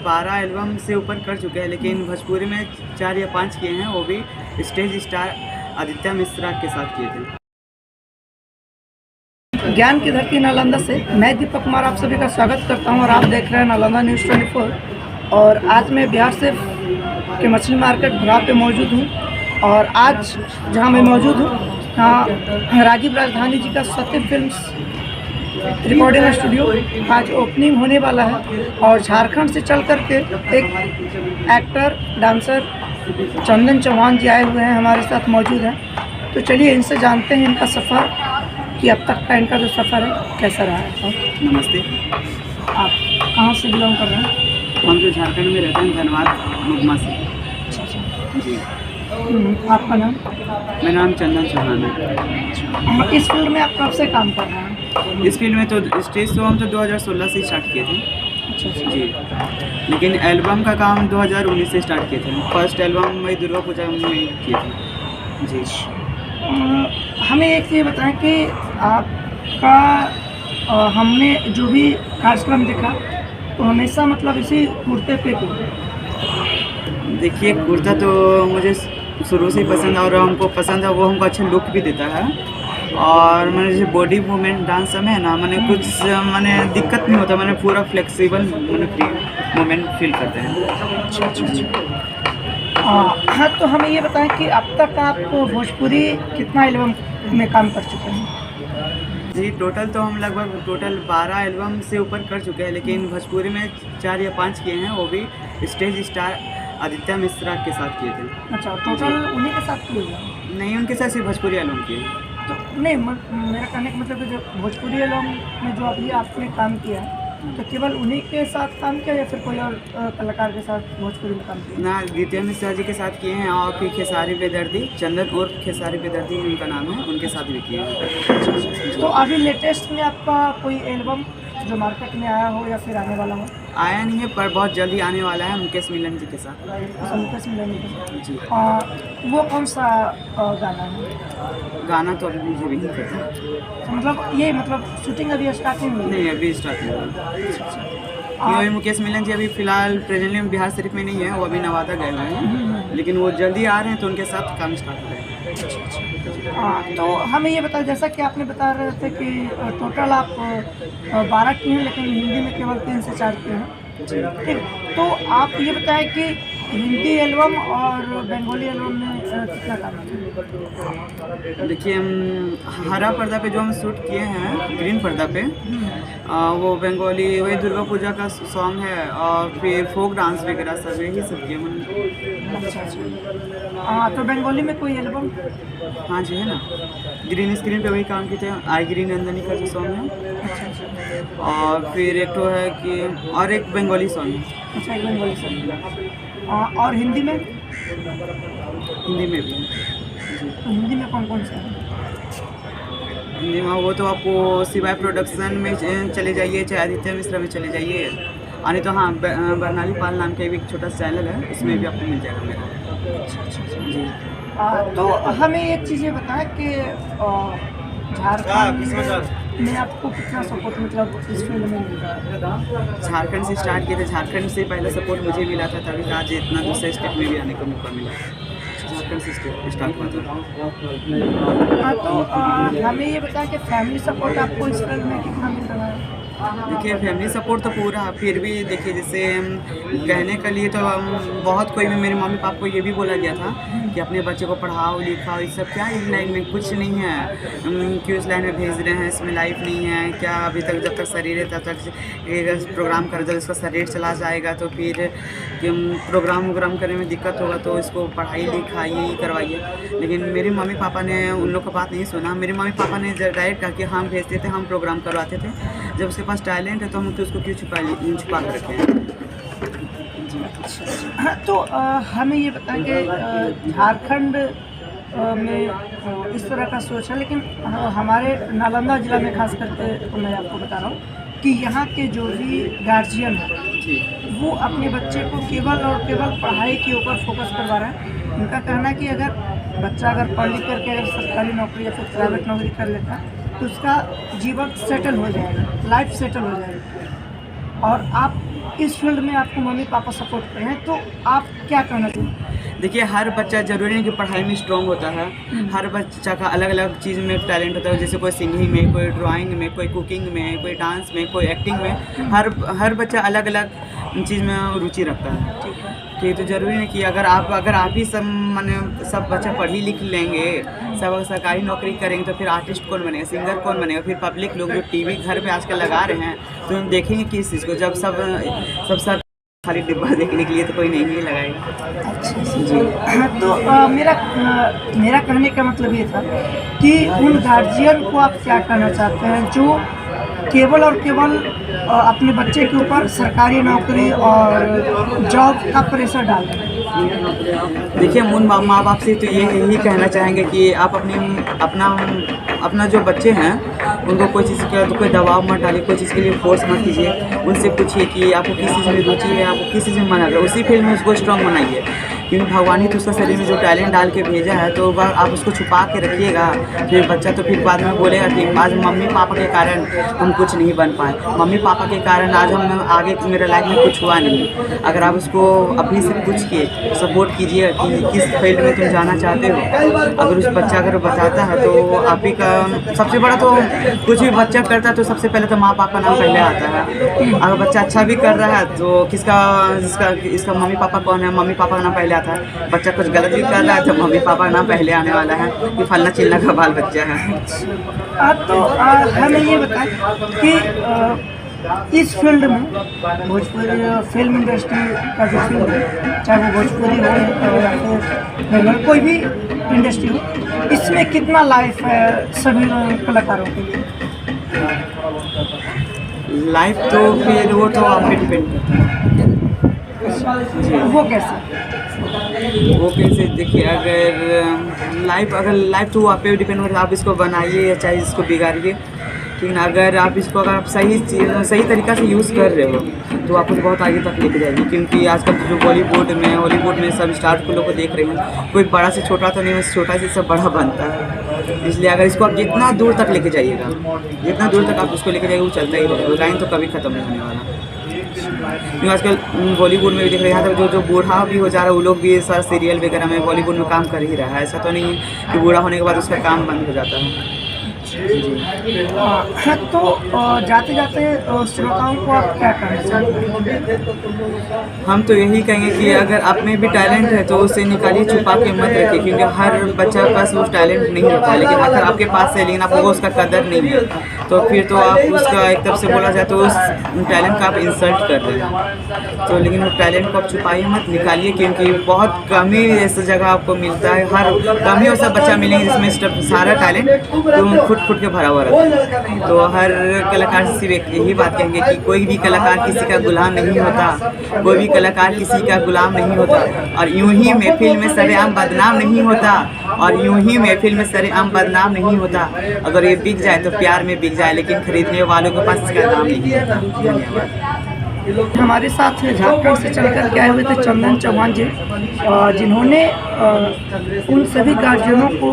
12 album से ऊपर कर चुके हैं, लेकिन भोजपुरी में 4 या 5 किए हैं, वो भी स्टेज स्टार आदित्य मिश्रा के साथ किए थे। ज्ञान की धरती नालंदा से मैं दीपक कुमार आप सभी का स्वागत करता हूं और आप देख रहे हैं नालंदा न्यूज़ 24। और आज मैं बिहार से के मछली मार्केट भरा पे मौजूद हूं और आज जहां मैं मौजूद हूं यहाँ राजीव राजधानी जी का सत्य फिल्म्स रिकॉर्डिंग स्टूडियो आज ओपनिंग होने वाला है और झारखंड से चल कर के एक एक्टर डांसर चंदन चौहान जी आए हुए हैं, हमारे साथ मौजूद हैं। तो चलिए इनसे जानते हैं इनका सफ़र कि अब तक का इनका जो सफ़र है कैसा रहा है। नमस्ते। आप कहाँ से बिलोंग कर रहे हैं? हम जो झारखंड में रहते हैं, धनबाद मुगमा से। जी। आपका नाम? मेरा नाम चंदन चौहान है। इस फील्ड में आप कब से काम कर रहे हैं? इस फील्ड में तो स्टेज शो हम तो 2016 से स्टार्ट किए थे। अच्छा। जी, लेकिन एल्बम का काम 2019 से स्टार्ट किए थे। फर्स्ट एल्बम वही दुर्गा पूजा में किए थे। जी। हमें एक चीज़ बताएं कि आपका हमने जो भी कार्यक्रम देखा तो हमेशा मतलब इसी कुर्ते पे क्यों? देखिए, कुर्ता तो मुझे शुरू से ही पसंद है और हमको पसंद है, वो हमको अच्छा लुक भी देता है। और मैंने जैसे बॉडी मूवमेंट डांस में है ना, मैंने कुछ मैंने दिक्कत नहीं होता, मैंने पूरा फ्लेक्सिबल मैंने फ्री मूवमेंट फील करते हैं। हाँ, तो हमें ये बताएं कि अब तक आप भोजपुरी कितना एल्बम में काम कर चुके हैं? जी, टोटल तो हम लगभग 12 एल्बम से ऊपर कर चुके हैं, लेकिन भोजपुरी में 4 या 5 किए हैं, वो भी स्टेज स्टार आदित्य मिश्रा के साथ किए थे। अच्छा, टोटल उन्हीं के साथ किए हुए? नहीं, उनके साथ सिर्फ भोजपुरी एल्बम किए। तो नहीं, मेरा कहने का मतलब है जो भोजपुरी एल्बम में जो अभी आपने काम किया है तो केवल उन्हीं के साथ काम किया या फिर कोई और कलाकार के साथ भोजपुरी में काम किया? ना, आदित्य मिश्रा जी के साथ किए हैं और फिर खेसारी बेदर्दी, चंदन और खेसारी बेदर्दी उनका नाम है, उनके साथ भी किए हैं। तो अभी लेटेस्ट में आपका कोई एल्बम जो मार्केट में आया हो या फिर आने वाला हो? आया नहीं है, पर बहुत जल्दी आने वाला है मुकेश मिलन जी के साथ। मुकेश मिलन जी के साथ? जी। वो कौन सा गाना है? गाना तो अभी मुझे भी नहीं पता। तो मतलब ये मतलब शूटिंग अभी स्टार्टिंग हुई? नहीं, अभी स्टार्ट नहीं हुआ। अभी मुकेश मिलन जी अभी फ़िलहाल प्रेजेंटली बिहार शरीफ में नहीं है, वो अभी नवादा गए हुए हैं, लेकिन वो जल्दी आ रहे हैं तो उनके साथ काम स्टार्ट हो जाएगा। हाँ, तो हमें ये बताया जैसा कि आपने बता रहे थे कि टोटल आप 12 किए हैं, लेकिन हिंदी में केवल 3 से 4 किए हैं। ठीक, तो आप ये बताएं कि हिंदी एल्बम और बंगाली एल्बम में कितना काम है? देखिए, हम हरा पर्दा पे जो हम शूट किए हैं, ग्रीन पर्दा पे, वो बंगाली वही दुर्गा पूजा का सॉन्ग है और फिर फोक डांस वगैरह सब यही सब किए मैंने। अच्छा। हाँ, तो बंगाली में कोई एल्बम? हाँ जी, है ना। ग्रीन स्क्रीन पे वही काम किए थे, आई ग्रीन नंदनी का जो सॉन्ग है। अच्छा। और फिर एक तो है कि और एक बंगाली सॉन्ग है। अच्छा, एक बंगाली सॉन्ग। और हिंदी में? हिंदी में भी। तो हिंदी में कौन कौन सा है? हिंदी में वो तो आपको सिवाय प्रोडक्शन में चले जाइए, चाहे आदित्य मिश्रा में चले जाइए, और नहीं तो हाँ, बरनाली पाल नाम का भी एक छोटा चैनल है, उसमें भी आपको मिल जाएगा मेरा। जी। तो हमें एक चीज़ ये बताएं कि झारखंड में आपको कितना सपोर्ट मतलब इस फील्ड में मिल रहा है? झारखंड से स्टार्ट किए थे, झारखंड से पहले सपोर्ट मुझे मिला था, तभी आज इतना दूसरे स्टेट में भी आने का मौका मिला। झारखंड से स्टार्ट हुआ था। हाँ, तो हमें ये बताएं कि फैमिली सपोर्ट आपको इस फील्ड में कितना मिल रहा है? देखिए, फैमिली सपोर्ट तो पूरा, फिर भी देखिए जैसे कहने के लिए तो बहुत कोई, मेरे मम्मी पापा को ये भी बोला गया था कि अपने बच्चे को पढ़ाओ लिखाओ, ये सब क्या इस लाइन में कुछ नहीं है, क्यों इस लाइन में भेज रहे हैं, इसमें लाइफ नहीं है क्या, अभी तक जब तक शरीर है तब तक प्रोग्राम कर, जब इसका शरीर चला जाएगा तो फिर प्रोग्राम वोग्राम करने में दिक्कत होगा, तो इसको पढ़ाई लिखाई करवाइए। लेकिन मेरे मम्मी पापा ने उन लोग का बात नहीं सुना। मेरे मम्मी पापा ने डायरेक्ट कहा कि हम भेजते थे, हम प्रोग्राम करवाते थे, जब उसके पास टैलेंट है तो हम तो उसको क्यों छुपा कर रखे हैं। हाँ, तो हमें ये बताएं कि झारखंड में इस तरह का सोच है, लेकिन हमारे नालंदा ज़िला में खास करके मैं आपको बता रहा हूँ कि यहाँ के जो भी गार्जियन हैं वो अपने बच्चे को केवल और केवल पढ़ाई के ऊपर फोकस करवा रहे हैं। उनका कहना है कि अगर बच्चा अगर पढ़ लिख करके अगर सरकारी नौकरी या फिर प्राइवेट नौकरी कर लेता है तो उसका जीवन सेटल हो जाएगा, लाइफ सेटल हो जाएगी। और आप इस फील्ड में आपको मम्मी पापा सपोर्ट कर रहे हैं, तो आप क्या कहना चाहिए? देखिए, हर बच्चा ज़रूरी नहीं कि पढ़ाई में स्ट्रॉन्ग होता है। हर बच्चा का अलग अलग चीज़ में टैलेंट होता है, जैसे कोई सिंगिंग में, कोई ड्राइंग में, कोई कुकिंग में, कोई डांस में, कोई एक्टिंग में। हर बच्चा अलग अलग चीज़ में रुचि रखता है। ठीक, तो ज़रूरी नहीं कि अगर आप ही सब माने सब बच्चा पढ़ी लिख लेंगे, सब सरकारी नौकरी करेंगे, तो फिर आर्टिस्ट कौन बनेगा, सिंगर कौन बनेगा? फिर पब्लिक लोग जो टीवी घर पे आजकल लगा रहे हैं, तो हम देखेंगे किस चीज़ को? जब सब खाली डिब्बा देखने के लिए, तो कोई नहीं लगाएगा। अच्छा जी। हाँ, तो मेरा कहने का मतलब ये था कि उन गार्जियन को आप क्या कहना चाहते हैं जो केवल और केवल अपने बच्चे के ऊपर सरकारी नौकरी और जॉब का प्रेशर डाल रहे हैं? देखिए, हम उन माँ बाप से तो यही कहना चाहेंगे कि आप अपना जो बच्चे हैं उनको कोई चीज़ का तो कोई दबाव मत डालिए, कोई चीज़ के लिए फोर्स मत कीजिए। उनसे पूछिए कि आपको किस चीज़ में रुचि है, आपको किस चीज़ में मन है, उसी फील्ड में उसको स्ट्रॉन्ग बनाइए। क्योंकि भगवान ही तो उसका शरीर में जो टैलेंट डाल के भेजा है, तो वह आप उसको छुपा के रखिएगा, फिर बच्चा तो फिर बाद में बोलेगा कि आज मम्मी पापा के कारण हम कुछ नहीं बन पाए, मम्मी पापा के कारण आज हम आगे मेरे लाइफ में कुछ हुआ नहीं। अगर आप उसको अभी से पूछ के सपोर्ट कीजिए कि किस फील्ड में तुम जाना चाहते हो, अगर उस बच्चा अगर बताता है तो आप ही का सबसे बड़ा, तो कुछ भी बच्चा करता है तो सबसे पहले तो माँ बाप का नाम पहले आता है। अगर बच्चा अच्छा भी कर रहा है तो इसका मम्मी पापा कौन है, मम्मी पापा का नाम पहले आता है। बच्चा कुछ गलत भी कर रहा है तो मम्मी पापा का नाम पहले आने वाला है कि फलना चिल्ला का बाल बच्चा है। तो हमें ये बताएं कि इस फील्ड में भोजपुरी फिल्म इंडस्ट्री का जो फील्ड है, चाहे वो भोजपुरी हो या फिर नॉर्मल कोई भी इंडस्ट्री हो, इसमें कितना लाइफ है सभी कलाकारों के लिए? लाइफ तो फिर वो तो आप पे डिपेंड करता है। वो कैसे? वो कैसे, देखिए, अगर लाइफ तो आप पे डिपेंड करता है। आप इसको बनाइए या चाहे इसको बिगाड़िए, ठीक ना। अगर आप इसको सही तरीक़ा से यूज़ कर रहे हो तो आपको बहुत आगे तक लेके जाएगी। क्योंकि आजकल जो बॉलीवुड में हॉलीवुड में सब स्टार को लोग को देख रहे हैं, कोई बड़ा से छोटा तो नहीं, बस छोटा से सब बड़ा बनता है। इसलिए अगर इसको आप जितना दूर तक लेके जाइएगा, जितना दूर तक आप उसको लेके जाइएगा, वो चलता ही रहेगा, लाइन तो कभी ख़त्म नहीं होने वाला। क्योंकि आजकल बॉलीवुड में भी देख रहे हैं, यहाँ तक जो बूढ़ा भी हो जा रहा है, वो लोग भी सारा सीरियल वगैरह में बॉलीवुड में काम कर ही रहा है। ऐसा तो नहीं है कि बूढ़ा होने के बाद उसका काम बंद हो जाता है। हाँ, तो जाते जाते श्रोताओं को आप क्या कहना चाहेंगे? हम तो यही कहेंगे कि अगर आप में भी टैलेंट है तो उसे निकालिए, छुपा के मत रखिए। क्योंकि हर बच्चा के पास वो टैलेंट नहीं होता है, लेकिन अगर आपके पास है लेकिन आपको उसका कदर नहीं है, तो फिर तो आप उसका एक तरफ से बोला जाए तो उस टैलेंट का आप इंसल्ट कर रहे हैं। तो लेकिन वो टैलेंट को आप छुपाइए मत, निकालिए। क्योंकि बहुत कम ही ऐसी जगह आपको मिलता है, हर कम ही ऐसा बच्चा मिलेंगे जिसमें सारा टैलेंट तो फुट के भरा हुआ रहता है। तो हर कलाकार से सिर्फ यही बात कहेंगे कि कोई भी कलाकार किसी का गुलाम नहीं होता, कोई भी कलाकार किसी का गुलाम नहीं होता, और यूं ही महफिल में सरेआम बदनाम नहीं होता, और यूं ही महफिल में सरेआम बदनाम नहीं होता। अगर ये बिक जाए तो प्यार में बिक जाए, लेकिन खरीदने वालों के पास इसका दाम नहीं होता। धन्यवाद। हमारे साथ झारखंड से चलकर के आए हुए थे चंदन चौहान जी, जिन्होंने उन सभी गार्जियनों को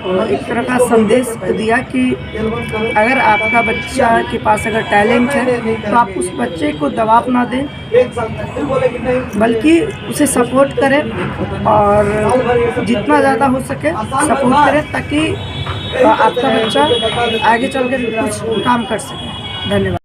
एक तरह का संदेश दिया कि अगर आपका बच्चा के पास अगर टैलेंट है तो आप उस बच्चे को दबाव ना दें, बल्कि उसे सपोर्ट करें और जितना ज़्यादा हो सके सपोर्ट करें, ताकि आपका बच्चा आगे चल कर कुछ काम कर सके। धन्यवाद।